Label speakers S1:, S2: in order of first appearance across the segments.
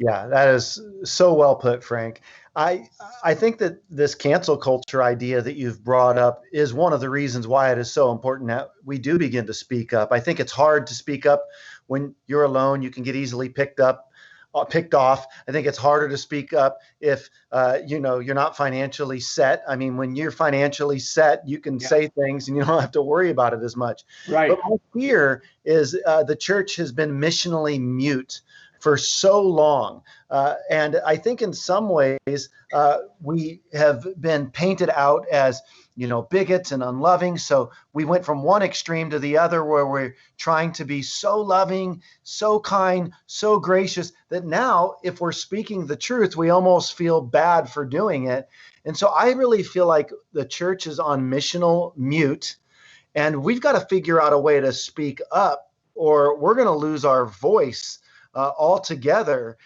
S1: Yeah, that is so well put, Frank. I I think that this cancel culture idea that you've brought up is one of the reasons why it is so important that we do begin to speak up. I think it's hard to speak up when you're alone. You can get easily picked off. I think it's harder to speak up if you're not financially set. I mean, when you're financially set, you can
S2: Yeah.
S1: say things and you don't have to worry about it as much. But
S2: Right.
S1: my fear is the church has been missionally mute for so long. And I think in some ways we have been painted out as, bigots and unloving. So we went from one extreme to the other where we're trying to be so loving, so kind, so gracious that now if we're speaking the truth, we almost feel bad for doing it. And so I really feel like the church is on missional mute, and we've got to figure out a way to speak up or we're going to lose our voice altogether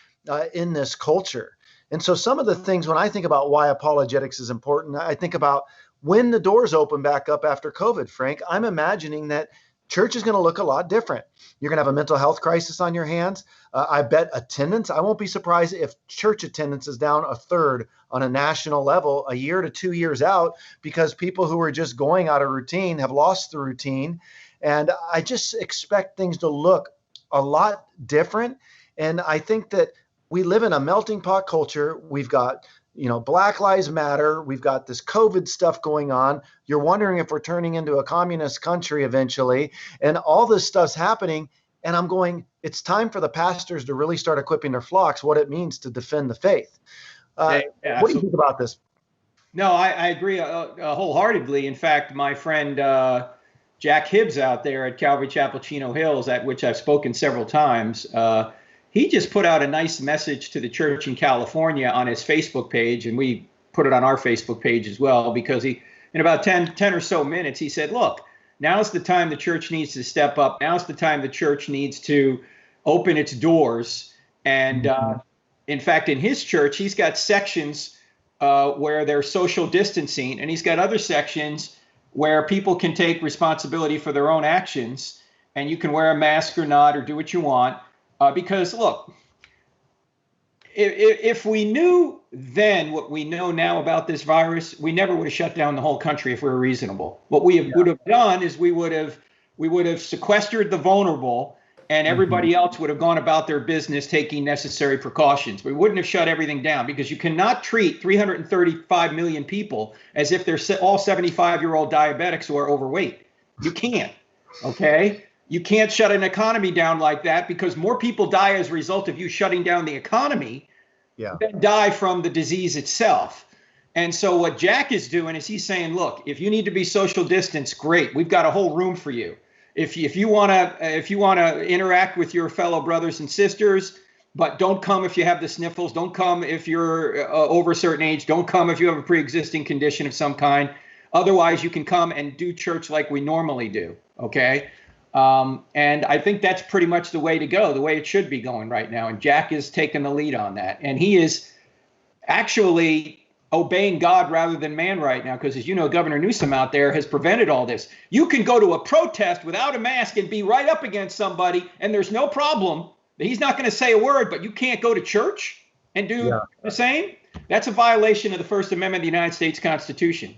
S1: in this culture. And so some of the things when I think about why apologetics is important, I think about when the doors open back up after COVID, Frank, I'm imagining that church is going to look a lot different. You're going to have a mental health crisis on your hands. I bet attendance, I won't be surprised if church attendance is down a third on a national level a year to 2 years out, because people who are just going out of routine have lost the routine. And I just expect things to look a lot different. And I think that we live in a melting pot culture. We've got, Black Lives Matter. We've got this COVID stuff going on. You're wondering if we're turning into a communist country eventually. And all this stuff's happening. And I'm going, it's time for the pastors to really start equipping their flocks what it means to defend the faith.
S2: Yeah,
S1: What do you think about this?
S2: No, I agree wholeheartedly. In fact, my friend Jack Hibbs out there at Calvary Chapel Chino Hills, at which I've spoken several times, he just put out a nice message to the church in California on his Facebook page, and we put it on our Facebook page as well, because he, in about 10 or so minutes, he said, look, now's the time the church needs to step up. Now's the time the church needs to open its doors. And in fact, in his church, he's got sections where there's social distancing, and he's got other sections where people can take responsibility for their own actions, and you can wear a mask or not, or do what you want. Because look, if we knew then what we know now about this virus, we never would have shut down the whole country if we were reasonable. What we would have done is we would have sequestered the vulnerable, and everybody else would have gone about their business taking necessary precautions. We wouldn't have shut everything down, because you cannot treat 335 million people as if they're all 75-year-old diabetics who are overweight. You can't. Okay? You can't shut an economy down like that, because more people die as a result of you shutting down the economy than die from the disease itself. And so what Jack is doing is he's saying, look, if you need to be social distance, great. We've got a whole room for you. If you want to interact with your fellow brothers and sisters, but don't come if you have the sniffles. Don't come if you're over a certain age. Don't come if you have a pre-existing condition of some kind. Otherwise, you can come and do church like we normally do. Okay. And I think that's pretty much the way to go, the way it should be going right now. And Jack is taking the lead on that. And he is actually obeying God rather than man right now, because, as you know, Governor Newsom out there has prevented all this. You can go to a protest without a mask and be right up against somebody, and there's no problem. He's not going to say a word, but you can't go to church and do the same. That's a violation of the First Amendment of the United States Constitution.